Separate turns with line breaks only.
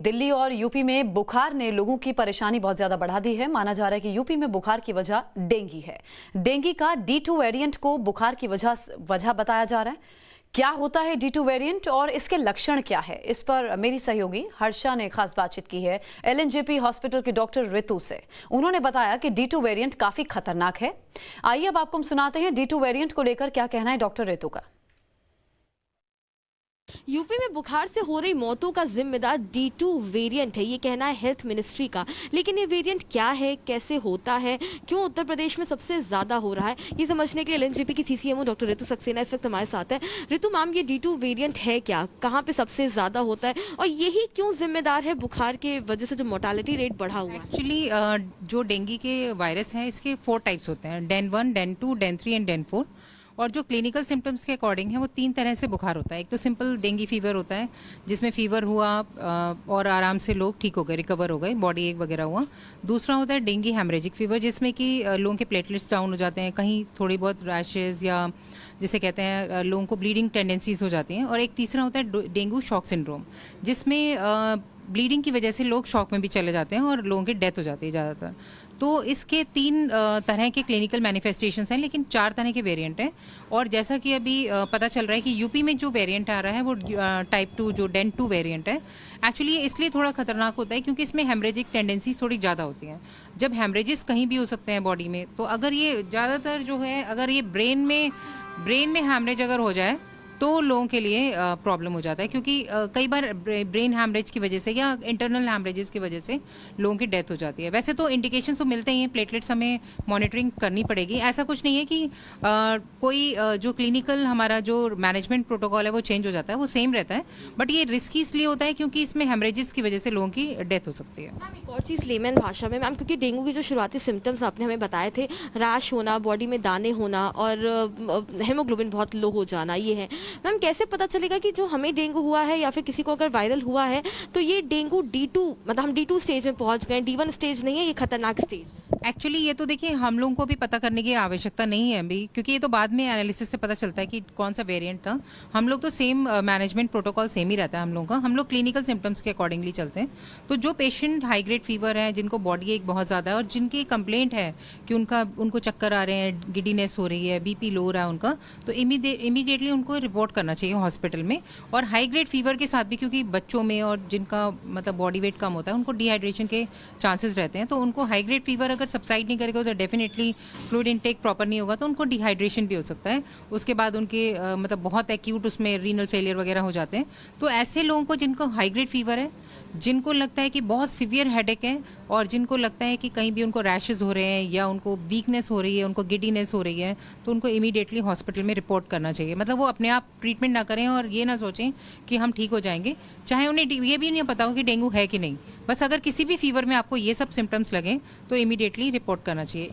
दिल्ली और यूपी में बुखार ने लोगों की परेशानी बहुत ज्यादा बढ़ा दी है। माना जा रहा है कि यूपी में बुखार की वजह डेंगू है। डेंगू का D2 वेरिएंट को बुखार की वजह बताया जा रहा है। क्या होता है D2 वेरिएंट और इसके लक्षण क्या है, इस पर मेरी सहयोगी हर्षा ने खास बातचीत की है LNJP हॉस्पिटल के डॉक्टर ऋतु से। उन्होंने बताया कि D2 वेरिएंट काफी खतरनाक है। आइए अब आपको हम सुनाते हैं D2 वेरिएंट को लेकर क्या कहना है डॉक्टर ऋतु का।
यूपी में बुखार से हो रही मौतों का जिम्मेदार D2 वेरिएंट है, ये कहना है हेल्थ मिनिस्ट्री का। लेकिन ये वेरिएंट क्या है, कैसे होता है, क्यों उत्तर प्रदेश में सबसे ज्यादा हो रहा है, ये समझने के लिए LNJP की CCMO डॉक्टर ऋतु सक्सेना इस वक्त हमारे साथ है। ऋतु मैम, ये D2 वेरिएंट है क्या, कहाँ पे सबसे ज्यादा होता है और यही क्यों जिम्मेदार है बुखार के वजह से जो मोर्टालिटी रेट बढ़ा हुआ है?
एक्चुअली जो डेंगू के वायरस हैं इसके 4 टाइप्स होते हैं, dan 1, dan 2, dan 3 and dan 4। और जो क्लिनिकल सिम्टम्स के अकॉर्डिंग है वो 3 तरह से बुखार होता है। एक तो सिंपल डेंगू फीवर होता है जिसमें फीवर हुआ और आराम से लोग ठीक हो गए, रिकवर हो गए, बॉडी एक वगैरह हुआ। दूसरा होता है डेंगू हेमरेजिक फीवर जिसमें कि लोगों के प्लेटलेट्स डाउन हो जाते हैं, कहीं थोड़ी बहुत रैशेज या जिसे कहते हैं लोगों को ब्लीडिंग टेंडेंसीज हो जाती हैं। और एक तीसरा होता है डेंगू शॉक सिंड्रोम जिसमें ब्लीडिंग की वजह से लोग शॉक में भी चले जाते हैं और लोगों की डेथ हो जाती है ज़्यादातर। तो इसके 3 तरह के क्लिनिकल मैनिफेस्टेशंस हैं, लेकिन 4 तरह के वेरिएंट हैं। और जैसा कि अभी पता चल रहा है कि यूपी में जो वेरिएंट आ रहा है वो टाइप 2 जो डेन 2 वेरिएंट है। एक्चुअली ये इसलिए थोड़ा खतरनाक होता है क्योंकि इसमें हेमरेजिक टेंडेंसीज थोड़ी ज़्यादा होती हैं। जब हेमरेजेस कहीं भी हो सकते हैं बॉडी में, तो अगर ये ज़्यादातर जो है अगर ये ब्रेन में हेमरेज अगर हो जाए तो लोगों के लिए प्रॉब्लम हो जाता है, क्योंकि कई बार ब्रेन हैमरेज की वजह से या इंटरनल हैमरेजेस की वजह से लोगों की डेथ हो जाती है। वैसे तो इंडिकेशंस तो मिलते ही हैं, प्लेटलेट्स हमें मॉनिटरिंग करनी पड़ेगी। ऐसा कुछ नहीं है कि कोई जो क्लिनिकल हमारा जो मैनेजमेंट प्रोटोकॉल है वो चेंज हो जाता है, वो सेम रहता है। बट ये रिस्की इसलिए होता है क्योंकि इसमें हेमरेजेस की वजह से लोगों की डेथ हो सकती है।
मैम, एक और चीज़ लेमन भाषा में मैम, क्योंकि डेंगू के जो शुरुआती सिम्टम्स आपने हमें बताए थे, रैश होना, बॉडी में दाने होना और हेमोग्लोबिन बहुत लो हो जाना, ये है। मैम, कैसे पता चलेगा कि जो हमें डेंगू हुआ है या फिर किसी को अगर वायरल हुआ है तो ये डेंगू D2 मतलब हम D2 स्टेज में पहुंच गए, D1 स्टेज नहीं है, ये खतरनाक स्टेज?
एक्चुअली ये तो देखिए हम लोगों को भी पता करने की आवश्यकता नहीं है अभी, क्योंकि ये तो बाद में एनालिसिस से पता चलता है कि कौन सा वेरिएंट था। हम लोग तो सेम मैनेजमेंट प्रोटोकॉल सेम ही रहता है हम लोगों का। हम लोग क्लिनिकल सिम्टम्स के अकॉर्डिंगली चलते हैं। तो जो पेशेंट हाई ग्रेड फीवर है, जिनको बॉडी एक बहुत ज़्यादा है और जिनकी कंप्लेंट है कि उनको चक्कर आ रहे हैं, गिडीनेस हो रही है, BP लो हो रहा है उनका, तो इमीडिएटली उनको रिपोर्ट करना चाहिए हॉस्पिटल में। और हाई ग्रेड फीवर के साथ भी, क्योंकि बच्चों में और जिनका मतलब बॉडी वेट कम होता है उनको डिहाइड्रेशन के चांसेस रहते हैं, तो उनको हाई ग्रेड फीवर अगर सबसाइड नहीं करेगा तो डेफिनेटली फ्लूइड इनटेक प्रॉपर नहीं होगा तो उनको डिहाइड्रेशन भी हो सकता है। उसके बाद उनके मतलब बहुत एक्यूट उसमें रीनल फेलियर वगैरह हो जाते हैं। तो ऐसे लोगों को जिनको हाई ग्रेड फीवर है, जिनको लगता है कि बहुत सीवियर हेडेक है और जिनको लगता है कि कहीं भी उनको रैशेज हो रहे हैं या उनको वीकनेस हो रही है, उनको गिडीनेस हो रही है, तो उनको इमीडिएटली हॉस्पिटल में रिपोर्ट करना चाहिए। मतलब वो अपने आप ट्रीटमेंट ना करें और ये ना सोचें कि हम ठीक हो जाएंगे, चाहे उन्हें ये भी नहीं पता हो कि डेंगू है कि नहीं। बस अगर किसी भी फीवर में आपको ये सब सिम्टम्स लगें तो इमीडिएटली रिपोर्ट करना चाहिए।